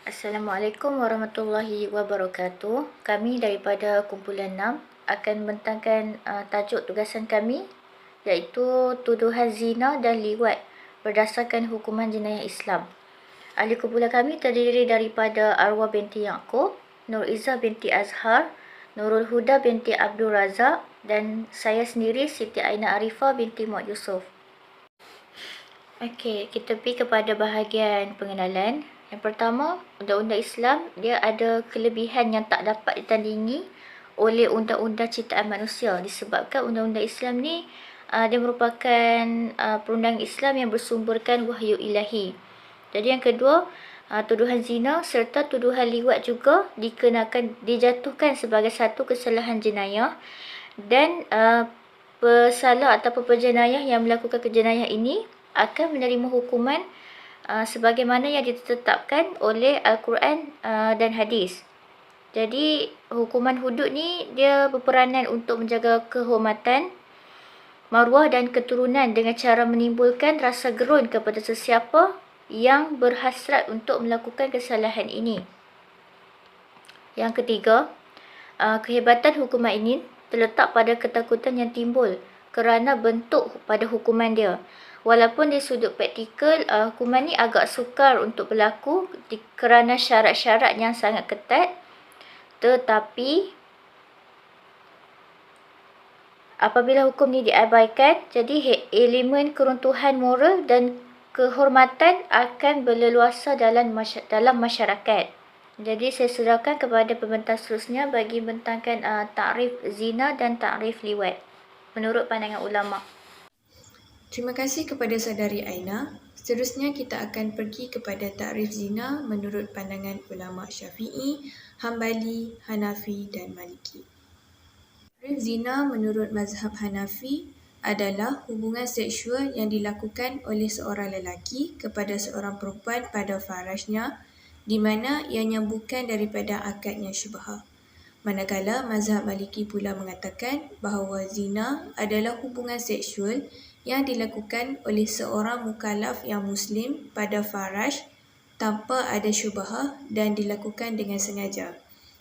Assalamualaikum warahmatullahi wabarakatuh. Kami daripada kumpulan 6 akan membentangkan tajuk tugasan kami iaitu tuduhan zina dan liwat berdasarkan hukuman jenayah Islam. Ahli kumpulan kami terdiri daripada Arwah binti Yaakob, Nur Izzah binti Azhar, Nurul Huda binti Abdul Razak dan saya sendiri Siti Aina Arifah binti Muhammad Yusof. Okey, kita pergi kepada bahagian pengenalan. Yang pertama, Undang-Undang Islam dia ada kelebihan yang tak dapat ditandingi oleh Undang-Undang Ciptaan Manusia disebabkan Undang-Undang Islam ni dia merupakan perundangan Islam yang bersumberkan wahyu ilahi. Jadi yang kedua, tuduhan zina serta tuduhan liwat juga dijatuhkan sebagai satu kesalahan jenayah dan pesalah ataupun penjenayah yang melakukan kejenayah ini akan menerima hukuman sebagaimana yang ditetapkan oleh Al-Quran dan hadis. Jadi hukuman hudud ni dia berperanan untuk menjaga kehormatan, maruah dan keturunan dengan cara menimbulkan rasa gerun kepada sesiapa yang berhasrat untuk melakukan kesalahan ini. Yang ketiga, kehebatan hukuman ini terletak pada ketakutan yang timbul kerana bentuk pada hukuman dia. Walaupun dari sudut praktikal, hukuman ni agak sukar untuk berlaku kerana syarat-syarat yang sangat ketat, tetapi apabila hukum ni diabaikan, jadi elemen keruntuhan moral dan kehormatan akan berleluasa dalam masyarakat. Jadi saya serahkan kepada pembentang seterusnya bagi membentangkan takrif zina dan takrif liwat menurut pandangan ulama. Terima kasih kepada saudari Aina. Seterusnya kita akan pergi kepada takrif zina menurut pandangan ulama Syafi'i, Hambali, Hanafi dan Maliki. Takrif zina menurut mazhab Hanafi adalah hubungan seksual yang dilakukan oleh seorang lelaki kepada seorang perempuan pada farajnya di mana ianya bukan daripada akadnya syubhah. Manakala mazhab Maliki pula mengatakan bahawa zina adalah hubungan seksual yang dilakukan oleh seorang mukallaf yang muslim pada faraj tanpa ada syubhah dan dilakukan dengan sengaja,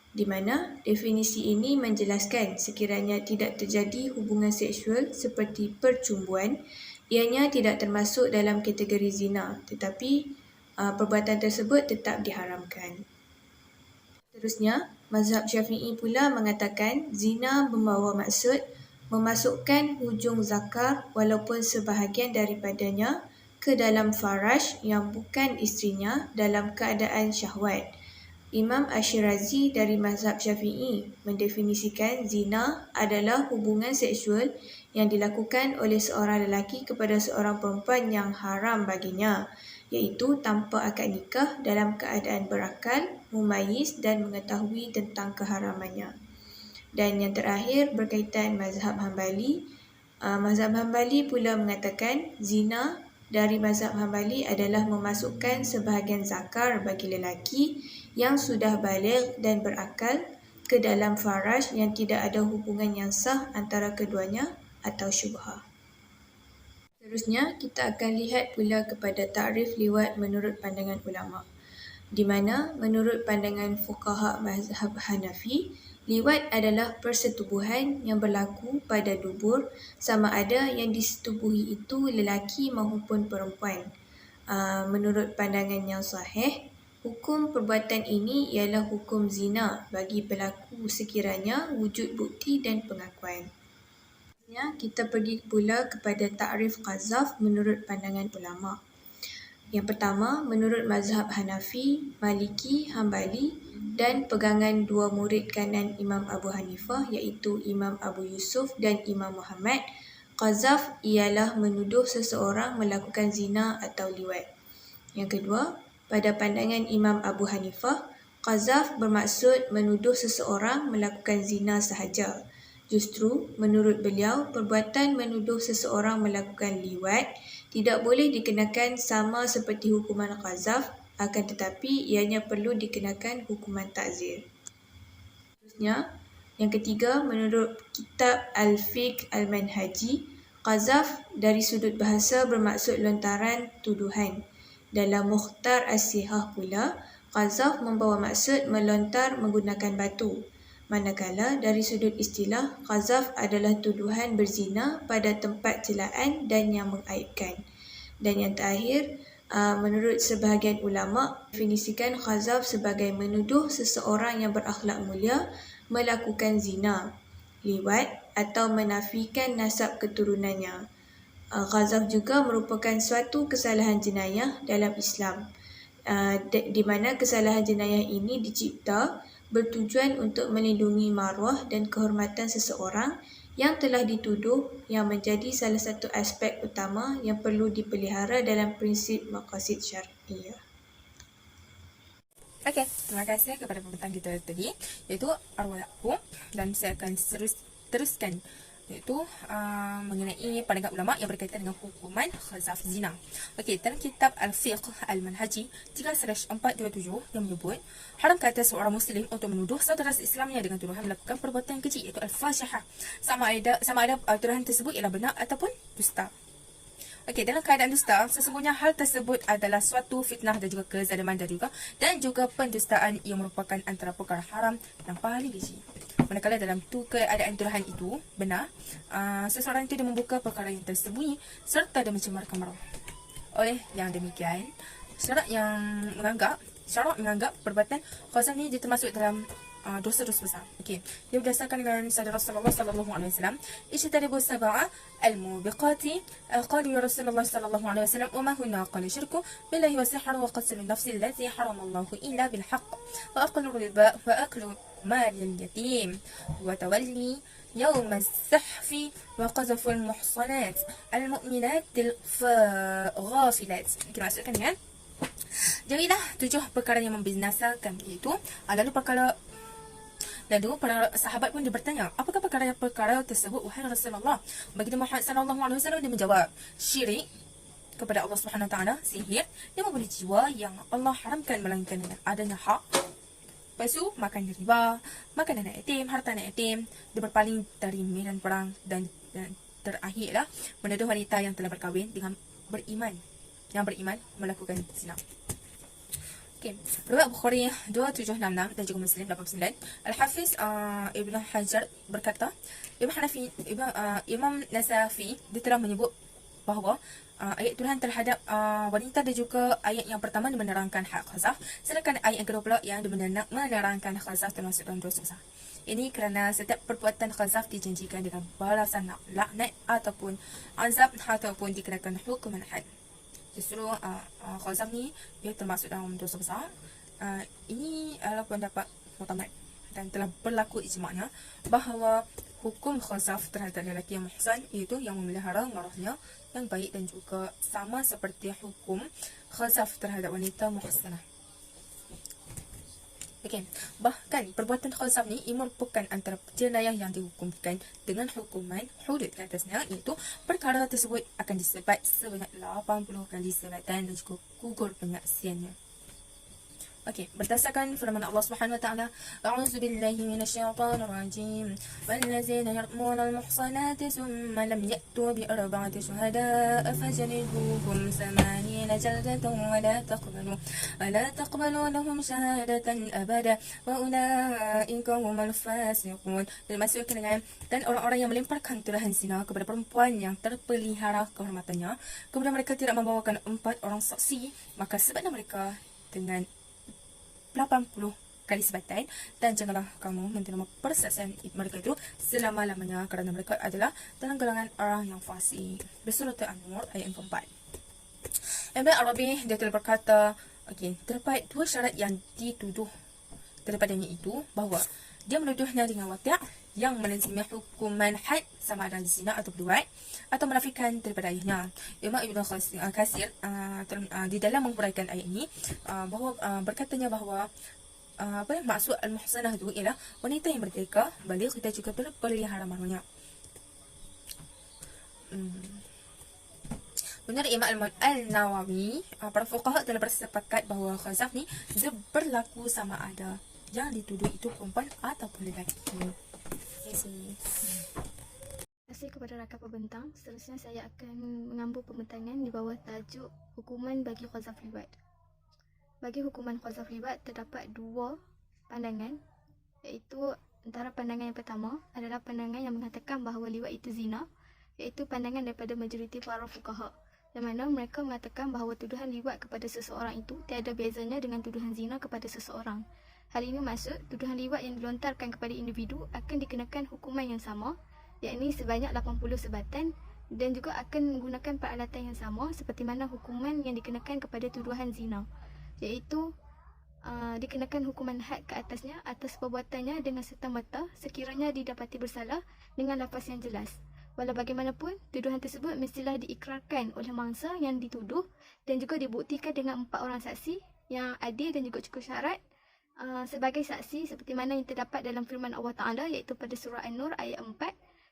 di mana definisi ini menjelaskan sekiranya tidak terjadi hubungan seksual seperti percumbuan, ianya tidak termasuk dalam kategori zina, tetapi perbuatan tersebut tetap diharamkan. Seterusnya, mazhab Syafi'i pula mengatakan zina membawa maksud memasukkan hujung zakar walaupun sebahagian daripadanya ke dalam faraj yang bukan isterinya dalam keadaan syahwat. Imam Ash-Shirazi dari mazhab Syafi'i mendefinisikan zina adalah hubungan seksual yang dilakukan oleh seorang lelaki kepada seorang perempuan yang haram baginya, iaitu tanpa akad nikah dalam keadaan berakal, mumayyiz dan mengetahui tentang keharamannya. Dan yang terakhir berkaitan mazhab Hambali. Mazhab Hambali pula mengatakan zina dari mazhab Hambali adalah memasukkan sebahagian zakar bagi lelaki yang sudah baligh dan berakal ke dalam faraj yang tidak ada hubungan yang sah antara keduanya atau syubhah. Seterusnya, kita akan lihat pula kepada takrif liwat menurut pandangan ulama, di mana menurut pandangan fuqaha mazhab Hanafi, liwat adalah persetubuhan yang berlaku pada dubur sama ada yang disetubuhi itu lelaki maupun perempuan. Menurut pandangan yang sahih, hukum perbuatan ini ialah hukum zina bagi pelaku sekiranya wujud bukti dan pengakuan. Kita pergi pula kepada takrif qazaf menurut pandangan ulama. Yang pertama, menurut mazhab Hanafi, Maliki, Hambali dan pegangan dua murid kanan Imam Abu Hanifah iaitu Imam Abu Yusuf dan Imam Muhammad, qazaf ialah menuduh seseorang melakukan zina atau liwat. Yang kedua, pada pandangan Imam Abu Hanifah, qazaf bermaksud menuduh seseorang melakukan zina sahaja. Justru, menurut beliau, perbuatan menuduh seseorang melakukan liwat tidak boleh dikenakan sama seperti hukuman qazaf, akan tetapi ianya perlu dikenakan hukuman ta'zir. Seterusnya, yang ketiga, menurut kitab Al-Fiqh Al-Manhaji, qazaf dari sudut bahasa bermaksud lontaran tuduhan. Dalam Mukhtar As-Sihah pula, qazaf membawa maksud melontar menggunakan batu. Manakala dari sudut istilah, qazaf adalah tuduhan berzina pada tempat celaan dan yang mengaibkan. Dan yang terakhir, menurut sebahagian ulama, definisikan qazaf sebagai menuduh seseorang yang berakhlak mulia melakukan zina, liwat atau menafikan nasab keturunannya. Qazaf juga merupakan suatu kesalahan jenayah dalam Islam, di mana kesalahan jenayah ini dicipta bertujuan untuk melindungi maruah dan kehormatan seseorang yang telah dituduh, yang menjadi salah satu aspek utama yang perlu dipelihara dalam prinsip maqasid syar'iyah. Okey, terima kasih kepada pembentang kita tadi, iaitu arwah yakum, dan saya akan teruskan iaitu mengenai pandangan ulama yang berkaitan dengan hukuman khazaf zina. Okey, dalam kitab Al-Fiqh Al-Manhaji 3/427 yang menyebut haram kata seorang muslim untuk menuduh saudara Islamnya dengan tuduhan melakukan perbuatan keji, iaitu al-fashihah, sama ada tuduhan tersebut ialah benar ataupun dusta. Okey, dalam keadaan dusta, sesungguhnya hal tersebut adalah suatu fitnah dan juga kezaliman dan juga pendustaan yang merupakan antara perkara haram yang paling keji. Manakala dalam keadaan tuduhan itu benar, seseorang itu dia membuka perkara yang tersembunyi serta dia mencemarkan maruah. Oleh yang demikian, syarak menganggap perbuatan khazaf ni dia termasuk dalam dosa-dosa besar. Okey, dia berdasarkan dengan sabda Rasulullah sallallahu alaihi wasallam, "Ijtanibu sab'a al-mubiqati." Qala ya Rasulullah sallallahu alaihi wasallam, "Wa ma hunna?" Qala syirku billahi wa sihr wa qatl an-nafs allati harama Allah illa bil haqq wa aklu riba wa aklu مال اليتيم وتولي يوم الزحف وقذف المحصنات المؤمنات الغافلات. Kita masukkan dengan jadilah 7 perkara yang membinasakan, iaitu lalu para sahabat pun dia bertanya, apakah perkara tersebut wahai Rasulullah? Baginda Muhammad sallallahu alaihi wasallam dia menjawab, syirik kepada Allah Subhanahu wa taala, sihir yang membunuh jiwa yang Allah haramkan melainkan dengan adanya hak. Lepas tu, makan riba, makan anak yatim, harta anak yatim, dia berpaling dari medan perang, dan terakhirlah menuduh wanita yang telah berkahwin dengan yang beriman melakukan zina. Okey, riwayat Bukhari 2766 dan juga Muslim 89. Al-Hafiz Ibn Hajar berkata, Imam Nasafi dia telah menyebut bahawa ayat Tuhan terhadap wanita dan juga ayat yang pertama menerangkan hak khazaf, sedangkan ayat yang kedua pula yang menerangkan khazaf termasuk dalam dosa besar. Ini kerana setiap perbuatan khazaf dijanjikan dengan balasan laknat ataupun azab ataupun dikenakan hukuman had. Justru khazaf ni dia termasuk dalam dosa besar. Ini adalah pendapat mutamad dan telah berlaku ijma'nya bahawa hukum khazaf terhadap lelaki yang muhsan, iaitu yang memelihara maruahnya yang baik, dan juga sama seperti hukum khazaf terhadap wanita muhsanah. Okey, bahkan perbuatan khazaf ni merupakan antara jenayah yang dihukumkan dengan hukuman hudud ke atasnya, iaitu perkara tersebut akan disebat sebanyak 80 kali sebatan dan juga gugur penyaksiannya. Okey, berdasarkan firman Allah Subhanahu wa taala, "A'udzu billahi minasyaitonir rajim. Wallazina yarmuna al-muhsanati thumma lam ya'tu bi arba'ati syuhada'a fajliduhum 80 jaldatan wa la taqbalu lahum syahadatan abada wa ulaika humul fasiqun." Dimaksudkan dengan dan orang-orang yang melemparkan tuduhan zina kepada perempuan yang terpelihara kehormatannya, kemudian mereka tidak membawakan 4 orang saksi, maka sebatlah mereka dengan 80 kali sebatan, dan janganlah kamu menerima persaksian mereka itu selama-lamanya kerana mereka adalah dalam golongan orang yang fasik. Surah An-Nur ayat 4. Ibn Arabi dia telah berkata, okey, terdapat 2 syarat yang dituduh daripadanya, itu bahawa dia menuduhnya dengan wati' yang melazimi hukuman had sama ada zina atau berduat, atau menafikan daripada ayahnya. Imam Ibn Katsir di dalam menguraikan ayat ini bahawa berkatanya bahawa maksud al-muhsanah itu ialah wanita yang merdeka, baligh dan juga berpelihara maruahnya. Menurut Imam Al-Nawawi, para fuqaha telah bersepakat bahawa khazaf ni dia berlaku sama ada yang dituduh itu perempuan ataupun lelaki. Terima kasih kepada rakan pembentang. Seterusnya saya akan mengambil pembentangan di bawah tajuk hukuman bagi qazaf liwat. Bagi hukuman qazaf liwat terdapat dua pandangan, iaitu antara pandangan yang pertama adalah pandangan yang mengatakan bahawa liwat itu zina, iaitu pandangan daripada majoriti para fuqaha, di mana mereka mengatakan bahawa tuduhan liwat kepada seseorang itu tiada bezanya dengan tuduhan zina kepada seseorang. Hal ini maksud tuduhan liwat yang dilontarkan kepada individu akan dikenakan hukuman yang sama, yakni sebanyak 80 sebatan, dan juga akan menggunakan peralatan yang sama seperti mana hukuman yang dikenakan kepada tuduhan zina, iaitu dikenakan hukuman had ke atasnya atas perbuatannya dengan serta-merta sekiranya didapati bersalah dengan lafaz yang jelas. Walau bagaimanapun, tuduhan tersebut mestilah diikrarkan oleh mangsa yang dituduh dan juga dibuktikan dengan 4 orang saksi yang adil dan juga cukup syarat sebagai saksi seperti mana yang terdapat dalam firman Allah Ta'ala, iaitu pada surah An-Nur ayat 4,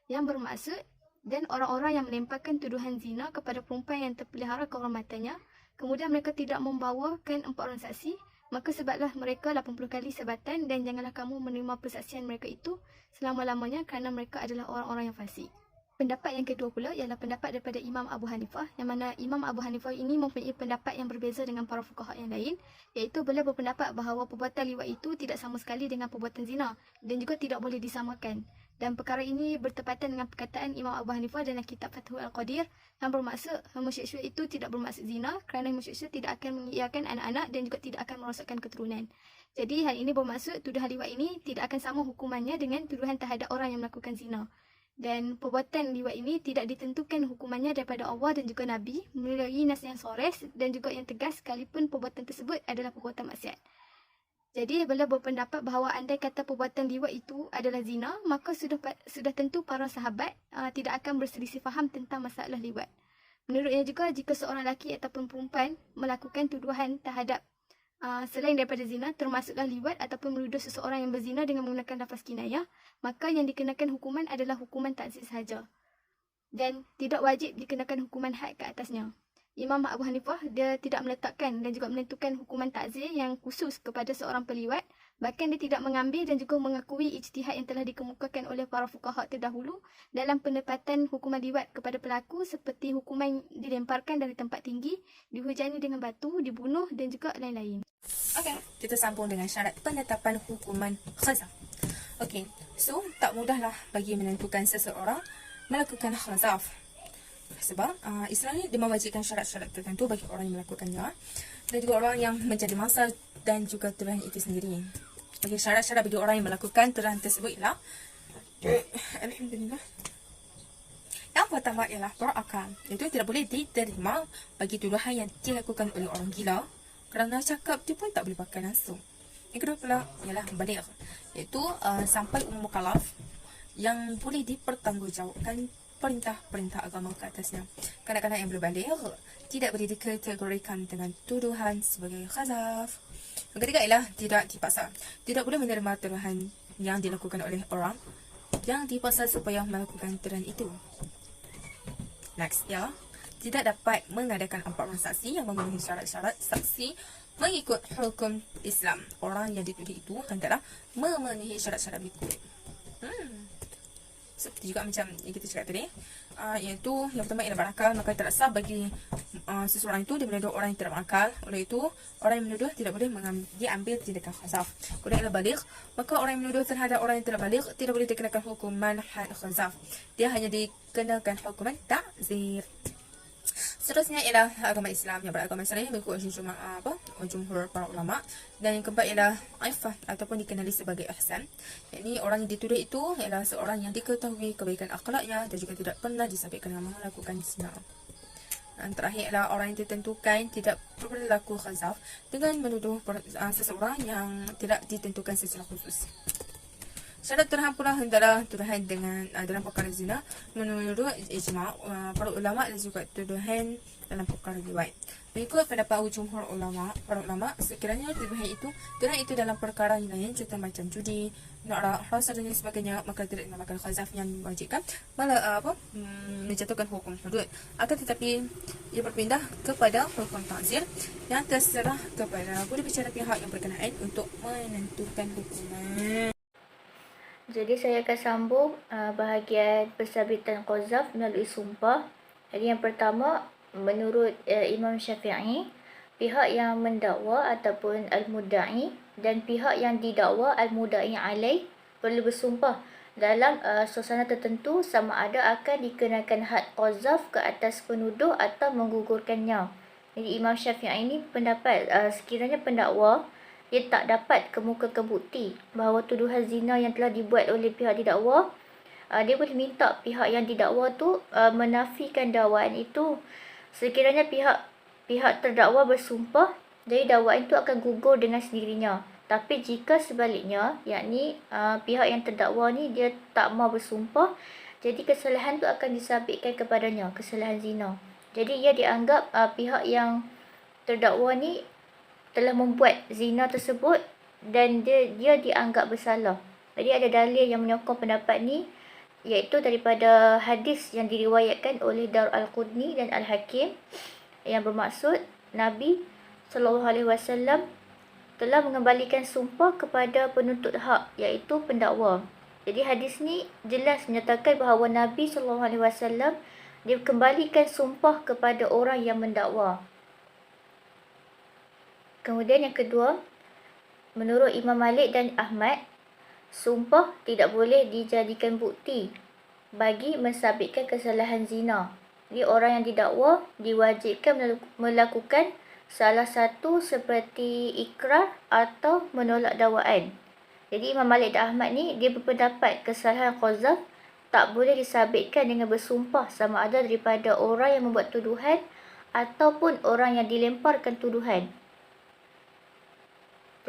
yang bermaksud, dan orang-orang yang melemparkan tuduhan zina kepada perempuan yang terpelihara kehormatannya, kemudian mereka tidak membawakan 4 orang saksi, maka sebatlah mereka 80 kali sebatan, dan janganlah kamu menerima persaksian mereka itu selama-lamanya kerana mereka adalah orang-orang yang fasik. Pendapat yang kedua pula ialah pendapat daripada Imam Abu Hanifah, yang mana Imam Abu Hanifah ini mempunyai pendapat yang berbeza dengan para fuqaha yang lain, iaitu beliau berpendapat bahawa perbuatan liwat itu tidak sama sekali dengan perbuatan zina dan juga tidak boleh disamakan. Dan perkara ini bertepatan dengan perkataan Imam Abu Hanifah dalam kitab Fathul Al-Qadir yang bermaksud homoseksual itu tidak bermaksud zina kerana homoseksual tidak akan mengiyakan anak-anak dan juga tidak akan merosakkan keturunan. Jadi hal ini bermaksud tuduhan liwat ini tidak akan sama hukumannya dengan tuduhan terhadap orang yang melakukan zina. Dan perbuatan liwat ini tidak ditentukan hukumannya daripada Allah dan juga Nabi melalui nas yang sores dan juga yang tegas sekalipun perbuatan tersebut adalah perbuatan maksiat. Jadi beliau berpendapat bahawa andai kata perbuatan liwat itu adalah zina, maka sudah tentu para sahabat tidak akan berselisih faham tentang masalah liwat. Menurutnya juga, jika seorang lelaki ataupun perempuan melakukan tuduhan terhadap selain daripada zina, termasuklah liwat ataupun menuduh seseorang yang berzina dengan menggunakan lafaz kinayah, maka yang dikenakan hukuman adalah hukuman takzir sahaja dan tidak wajib dikenakan hukuman had ke atasnya. Imam Abu Hanifah dia tidak meletakkan dan juga menentukan hukuman takzir yang khusus kepada seorang peliwat, bahkan dia tidak mengambil dan juga mengakui ijtihad yang telah dikemukakan oleh para fuqaha terdahulu dalam penempatan hukuman liwat kepada pelaku, seperti hukuman dilemparkan dari tempat tinggi, dihujani dengan batu, dibunuh dan juga lain-lain. Okey, kita sambung dengan syarat penetapan hukuman khazaf. Okey, so tak mudahlah bagi menentukan seseorang melakukan khazaf. Sebab Islam ni dia mewajibkan syarat-syarat tertentu bagi orang yang melakukannya dan juga orang yang menjadi mangsa dan juga tuduhan itu sendiri. Bagi syarat-syarat bagi orang yang melakukan tuduhan tersebut ialah Alhamdulillah. Yang pertama ialah berakal. Itu tidak boleh diterima bagi tuduhan yang dilakukan oleh orang gila kerana cakap dia pun tak boleh pakai langsung. Yang kedua pula ialah baligh, iaitu sampai umur mukallaf yang boleh dipertanggungjawabkan perintah-perintah agama ke atasnya. Kanak-kanak yang berbalik tidak boleh dikategorikan dengan tuduhan sebagai khazaf. Yang ketiga ialah tidak dipaksa. Tidak boleh menerima tuduhan yang dilakukan oleh orang yang dipaksa supaya melakukan tuduhan itu. Next, ya. Tidak dapat mengadakan 4 orang saksi yang memenuhi syarat-syarat saksi mengikut hukum Islam. Orang yang dituduh itu hendaklah memenuhi syarat-syarat berikut. Seperti juga macam yang kita cakap tadi, iaitu yang pertama ialah berakal, maka tidak sah bagi seseorang itu dia menuduh orang yang tidak berakal. Oleh itu, orang yang menuduh tidak boleh diambil tindakan khazaf. Kemudian ialah baligh, maka orang yang menuduh terhadap orang yang tidak baligh tidak boleh dikenakan hukuman had khazaf. Dia hanya dikenakan hukuman takzir. Seterusnya ialah agama Islam yang beragama Islam mengikut jumhur para ulama. Dan yang keempat ialah aifah ataupun dikenali sebagai ihsan. Yakni orang yang dituduh itu ialah seorang yang diketahui kebaikan akhlaknya dan juga tidak pernah disabitkan dengan melakukan zina. Dan terakhir ialah orang yang ditentukan tidak berlaku khazaf dengan menuduh seseorang yang tidak ditentukan secara khusus. Syarat tuduhan pula hendaklah tuduhan dengan dalam perkara zina menurut ijma' para ulama dan juga tuduhan dalam perkara liwat. Mengikut pendapat jumhur para ulama, sekiranya tuduhan itu dalam perkara yang lain contoh macam judi, norak, hasad dan sebagainya, maka tidak dinamakan khazaf yang mewajibkan menjatuhkan hukum hudud. Akan tetapi ia berpindah kepada hukum ta'zir yang terserah kepada boleh bicara pihak yang berkenaan untuk menentukan hukuman. Jadi saya akan sambung bahagian pensabitan qazaf melalui sumpah. Jadi yang pertama, menurut Imam Syafi'i, pihak yang mendakwa ataupun al-mudda'i dan pihak yang didakwa al-mudda'i alaih perlu bersumpah dalam suasana tertentu sama ada akan dikenakan had qazaf ke atas penuduh atau menggugurkannya. Jadi Imam Syafi'i ini pendapat sekiranya pendakwa dia tak dapat kemukakan bukti bahawa tuduhan zina yang telah dibuat oleh pihak didakwa, dia boleh minta pihak yang didakwa tu menafikan dakwaan itu. Sekiranya pihak terdakwa bersumpah, jadi dakwaan itu akan gugur dengan sendirinya. Tapi jika sebaliknya, yakni pihak yang terdakwa ni dia tak mau bersumpah, jadi kesalahan tu akan disabitkan kepadanya, kesalahan zina. Jadi ia dianggap pihak yang terdakwa ni telah membuat zina tersebut dan dia dianggap bersalah. Jadi ada dalil yang menyokong pendapat ni, iaitu daripada hadis yang diriwayatkan oleh Dar Al-Qudni dan Al-Hakim yang bermaksud Nabi SAW telah mengembalikan sumpah kepada penuntut hak, iaitu pendakwa. Jadi hadis ni jelas menyatakan bahawa Nabi SAW dia kembalikan sumpah kepada orang yang mendakwa. Kemudian yang kedua, menurut Imam Malik dan Ahmad, sumpah tidak boleh dijadikan bukti bagi mensabitkan kesalahan zina. Jadi orang yang didakwa diwajibkan melakukan salah satu seperti ikrar atau menolak dakwaan. Jadi Imam Malik dan Ahmad ni dia berpendapat kesalahan qazaf tak boleh disabitkan dengan bersumpah sama ada daripada orang yang membuat tuduhan ataupun orang yang dilemparkan tuduhan.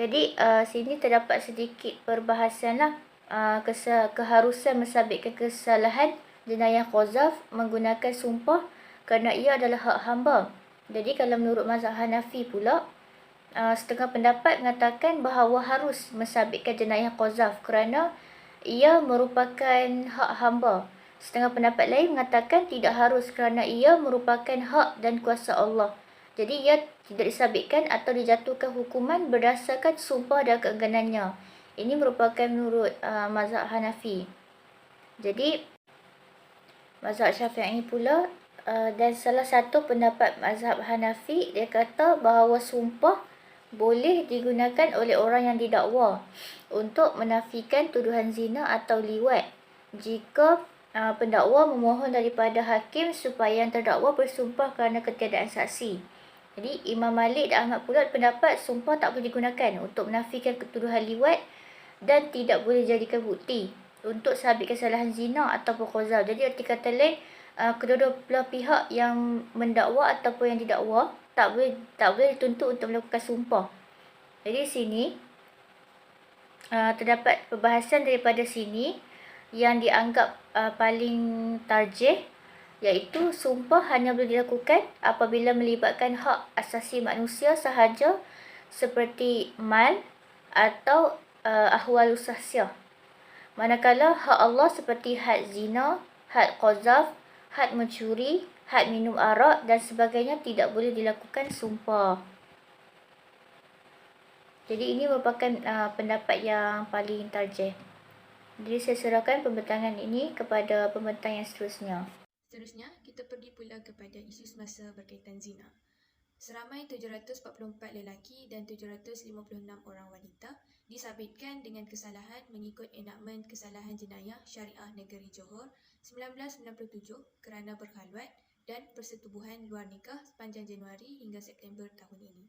Jadi sini terdapat sedikit perbahasan lah keharusan mensabitkan kesalahan jenayah qazaf menggunakan sumpah kerana ia adalah hak hamba. Jadi kalau menurut mazhab Hanafi pula, setengah pendapat mengatakan bahawa harus mensabitkan jenayah qazaf kerana ia merupakan hak hamba. Setengah pendapat lain mengatakan tidak harus kerana ia merupakan hak dan kuasa Allah. Jadi ia tidak disabitkan atau dijatuhkan hukuman berdasarkan sumpah dan keengganannya. Ini merupakan menurut mazhab Hanafi. Jadi mazhab Syafi'i pula dan salah satu pendapat mazhab Hanafi, dia kata bahawa sumpah boleh digunakan oleh orang yang didakwa untuk menafikan tuduhan zina atau liwat jika pendakwa memohon daripada hakim supaya yang terdakwa bersumpah kerana ketiadaan saksi. Jadi Imam Malik dan Ahmad pula pendapat sumpah tak boleh digunakan untuk menafikan tuduhan liwat dan tidak boleh dijadikan bukti untuk sabit kesalahan zina atau qazaf. Jadi arti kata lain, kedua-dua belah pihak yang mendakwa ataupun yang didakwa tak boleh dituntut untuk melakukan sumpah. Jadi sini terdapat perbahasan daripada sini yang dianggap paling tarjih, iaitu sumpah hanya boleh dilakukan apabila melibatkan hak asasi manusia sahaja seperti mal atau ahwal sahsiah. Manakala hak Allah seperti had zina, had qazaf, had mencuri, had minum arak dan sebagainya tidak boleh dilakukan sumpah. Jadi ini merupakan pendapat yang paling tarjih. Jadi saya serahkan pembentangan ini kepada pembentang yang seterusnya. Seterusnya, kita pergi pula kepada isu semasa berkaitan zina. Seramai 744 lelaki dan 756 orang wanita disabitkan dengan kesalahan mengikut enakmen kesalahan jenayah syariah negeri Johor 1997 kerana berkhalwat dan persetubuhan luar nikah sepanjang Januari hingga September tahun ini.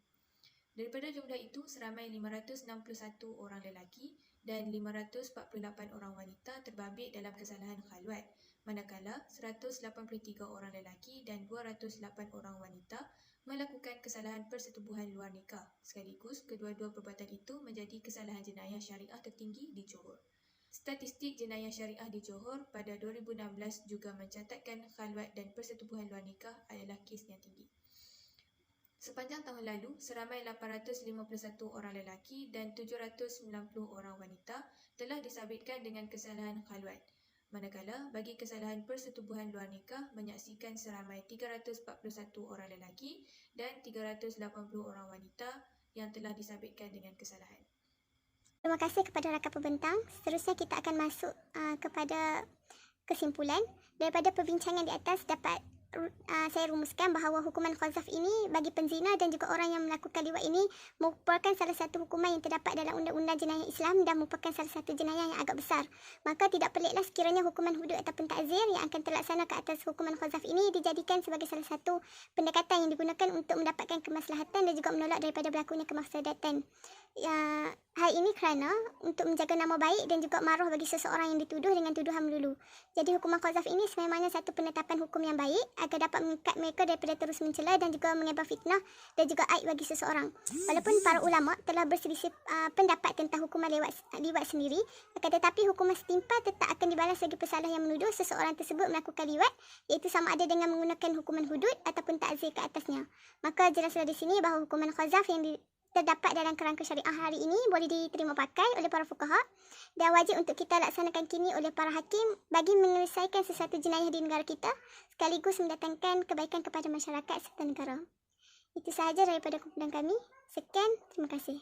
Daripada jumlah itu, seramai 561 orang lelaki dan 548 orang wanita terbabit dalam kesalahan khalwat, manakala 183 orang lelaki dan 208 orang wanita melakukan kesalahan persetubuhan luar nikah. Sekaligus, kedua-dua perbuatan itu menjadi kesalahan jenayah syariah tertinggi di Johor. Statistik jenayah syariah di Johor pada 2016 juga mencatatkan khalwat dan persetubuhan luar nikah adalah kes yang tinggi. Sepanjang tahun lalu, seramai 851 orang lelaki dan 790 orang wanita telah disabitkan dengan kesalahan khalwat. Manakala, bagi kesalahan persetubuhan luar nikah menyaksikan seramai 341 orang lelaki dan 380 orang wanita yang telah disabitkan dengan kesalahan. Terima kasih kepada rakan pembentang. Seterusnya kita akan masuk kepada kesimpulan. Daripada perbincangan di atas dapat saya rumuskan bahawa hukuman qazaf ini bagi penzina dan juga orang yang melakukan liwat ini merupakan salah satu hukuman yang terdapat dalam undang-undang jenayah Islam dan merupakan salah satu jenayah yang agak besar. Maka tidak peliklah sekiranya hukuman hudud ataupun ta'zir yang akan terlaksana ke atas hukuman qazaf ini dijadikan sebagai salah satu pendekatan yang digunakan untuk mendapatkan kemaslahatan dan juga menolak daripada berlakunya kemafsadatan. Hal ini kerana untuk menjaga nama baik dan juga maruah bagi seseorang yang dituduh dengan tuduhan melulu. Jadi hukuman qazaf ini sebenarnya satu penetapan hukum yang baik agar dapat mengikat mereka daripada terus mencela dan juga menyebar fitnah dan juga aib bagi seseorang. Walaupun para ulama telah berselisih pendapat tentang hukuman liwat sendiri, akan tetapi hukuman setimpal tetap akan dibalas bagi pesalah yang menuduh seseorang tersebut melakukan liwat, iaitu sama ada dengan menggunakan hukuman hudud ataupun ta'zir ke atasnya. Maka jelaslah di sini bahawa hukuman qazaf yang terdapat dalam kerangka syariah hari ini boleh diterima pakai oleh para fuqaha dan wajib untuk kita laksanakan kini oleh para hakim bagi menyelesaikan sesuatu jenayah di negara kita sekaligus mendatangkan kebaikan kepada masyarakat serta negara. Itu sahaja daripada kumpulan kami. Sekian, terima kasih.